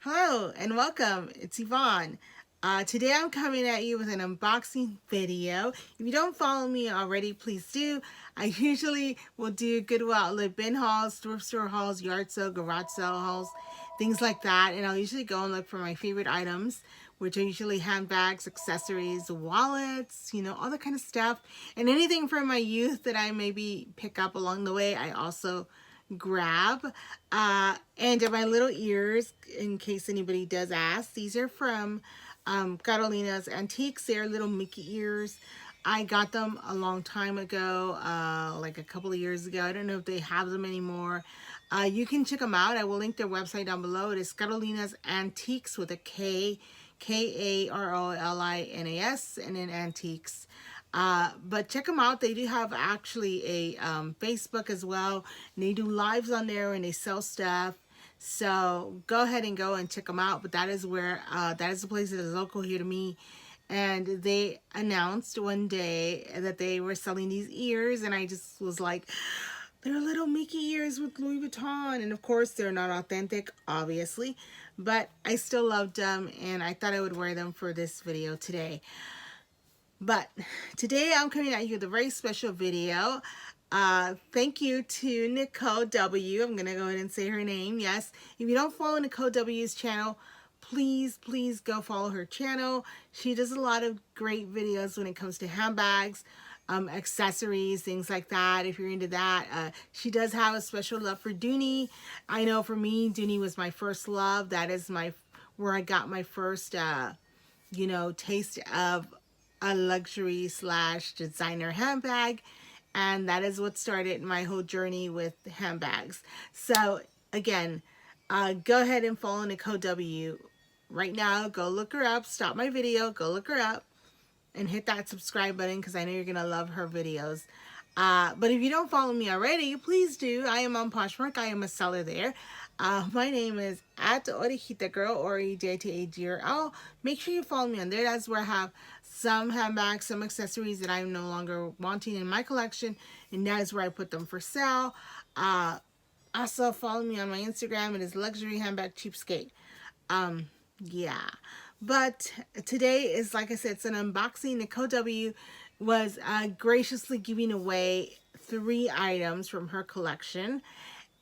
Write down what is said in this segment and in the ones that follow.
Hello and welcome. It's Yvonne. Today I'm coming at you with an unboxing video. If you don't follow me already, please do. I usually will do Goodwill Outlet bin hauls, thrift store hauls, yard sale, garage sale hauls, things like that. And I'll usually go and look for my favorite items, which are usually handbags, accessories, wallets, all that kind of stuff. And anything from my youth that I maybe pick up along the way, I also grab. And my little ears, in case anybody does ask, these are from Carolina's Antiques. They're little Mickey ears. I got them a long time ago, like a couple of years ago. I don't know if they have them anymore. You can check them out. I will link their website down below. It is Carolina's Antiques with a K, Karolinas, and then Antiques. But check them out. They do have actually a Facebook as well. And they do lives on there and they sell stuff. So go ahead and go and check them out. But that is where, that is the place that is local here to me. And they announced one day that they were selling these ears. And I just was like, they're little Mickey ears with Louis Vuitton. And of course, they're not authentic, obviously. But I still loved them. And I thought I would wear them for this video today. But today I'm coming at you with a very special video. Thank you to NicoleW. I'm going to go ahead and say her name. Yes, if you don't follow NicoleW's channel, please go follow her channel. She does a lot of great videos when it comes to handbags, accessories, things like that. If you're into that, she does have a special love for Dooney. I know for me, Dooney was my first love. That is where I got my first, taste of a luxury / designer handbag, and that is what started my whole journey with handbags. So again, go ahead and follow NicoleW right now. Go look her up. Stop my video, go look her up, and hit that subscribe button because I know you're gonna love her videos. But if you don't follow me already, please do. I am on Poshmark. I am a seller there. My name is @Orejitagirl, OREJITAGIRL. Make sure you follow me on there. That's where I have some handbags, some accessories that I'm no longer wanting in my collection, and that is where I put them for sale. Also follow me on my Instagram. It is Luxury Handbag Cheapskate. Yeah. But today is, like I said, it's an unboxing. NicoleW was graciously giving away 3 items from her collection,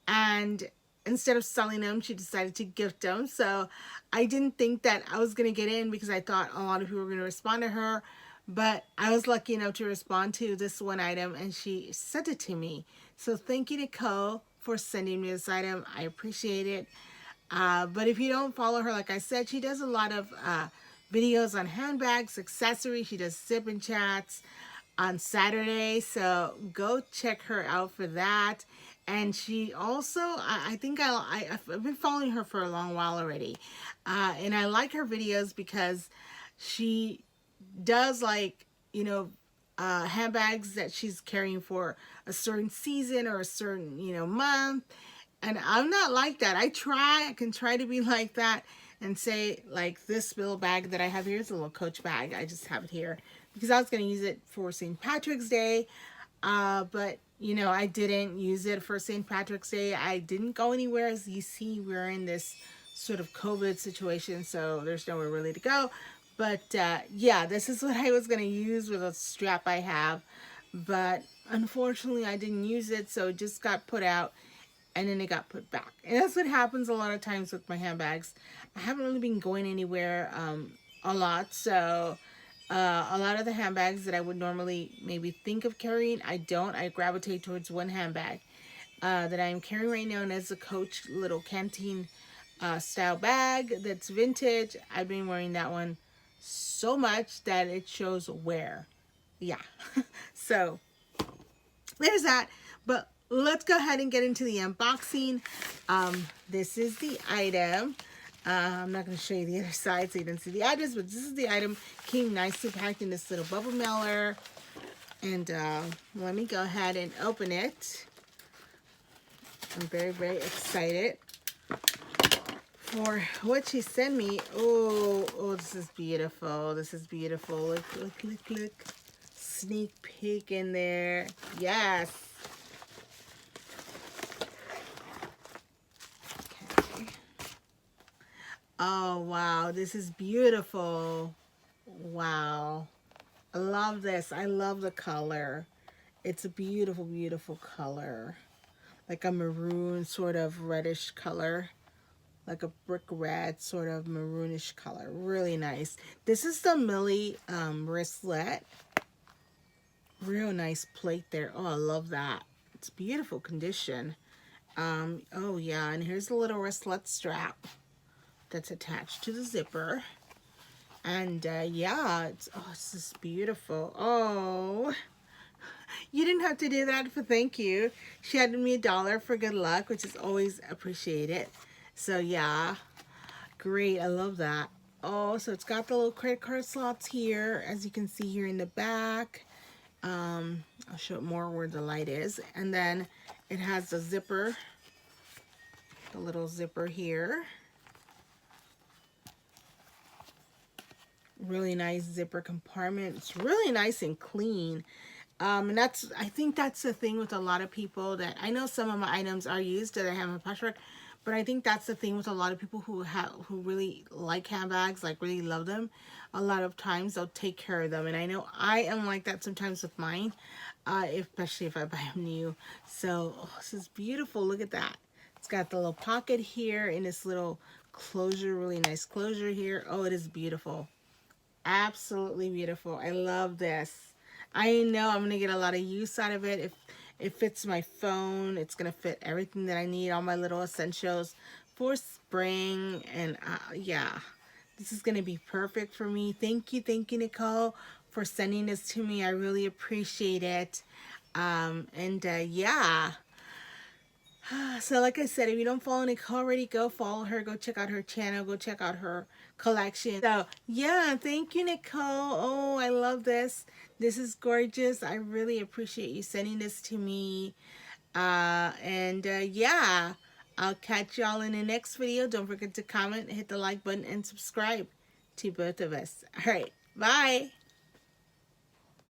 and instead of selling them, she decided to gift them. So I didn't think that I was going to get in because I thought a lot of people were going to respond to her, but I was lucky enough to respond to this one item, and she sent it to me. So thank you, Nicole, for sending me this item. I appreciate it. But if you don't follow her, like I said, she does a lot of videos on handbags, accessories. She does sip and chats on Saturday, so go check her out for that. And she also, I think I've been following her for a long while already, and I like her videos because she does handbags that she's carrying for a certain season or a certain month. And I'm not like that. I can try to be like that and say, like, this little bag that I have here is a little Coach bag. I just have it here because I was going to use it for St. Patrick's Day. But, I didn't use it for St. Patrick's Day. I didn't go anywhere. As you see, we're in this sort of COVID situation, so there's nowhere really to go. But, yeah, this is what I was going to use with a strap I have. But, unfortunately, I didn't use it, so it just got put out. And then it got put back. And that's what happens a lot of times with my handbags. I haven't really been going anywhere a lot. So a lot of the handbags that I would normally maybe think of carrying, I don't. I gravitate towards one handbag that I'm carrying right now. And it's a Coach little canteen style bag that's vintage. I've been wearing that one so much that it shows wear. Yeah. So there's that. But let's go ahead and get into the unboxing. This is the item. I'm not going to show you the other side so you didn't see the address, but this is the item. Came nicely packed in this little bubble mailer. And let me go ahead and open it. I'm very excited for what she sent me. Oh, this is beautiful. This is beautiful. Look. Sneak peek in there. Yes. Oh, wow. This is beautiful. Wow. I love this. I love the color. It's a beautiful, beautiful color. Like a maroon sort of reddish color. Like a brick red sort of maroonish color. Really nice. This is the Millie wristlet. Real nice plate there. Oh, I love that. It's beautiful condition. Oh yeah, and here's the little wristlet strap that's attached to the zipper. And yeah, it's just beautiful. Oh, you didn't have to do that for thank you. She handed me $1 for good luck, which is always appreciated. So yeah, great. I love that. Oh, so it's got the little credit card slots here, as you can see here in the back. I'll show it more where the light is. And then it has the zipper, the little zipper here. Really nice zipper compartment. It's really nice and clean. And I think that's the thing with a lot of people, that I know some of my items are used that I have in my patchwork, but I think that's the thing with a lot of people who really like handbags, like really love them. A lot of times they'll take care of them, and I know I am like that sometimes with mine, especially if I buy them new. So this is beautiful. Look at that. It's got the little pocket here and this little closure, really nice closure here. Oh, it is beautiful. Absolutely beautiful. I love this. I know I'm gonna get a lot of use out of it. If it fits my phone, it's gonna fit everything that I need, all my little essentials for spring. And yeah, this is gonna be perfect for me. Thank you, Nicole, for sending this to me. I really appreciate it. Yeah. So like I said, if you don't follow Nicole already, go follow her. Go check out her channel. Go check out her collection. So yeah, thank you, Nicole. Oh, I love this. This is gorgeous. I really appreciate you sending this to me. Yeah, I'll catch y'all in the next video. Don't forget to comment, hit the like button, and subscribe to both of us. All right, bye.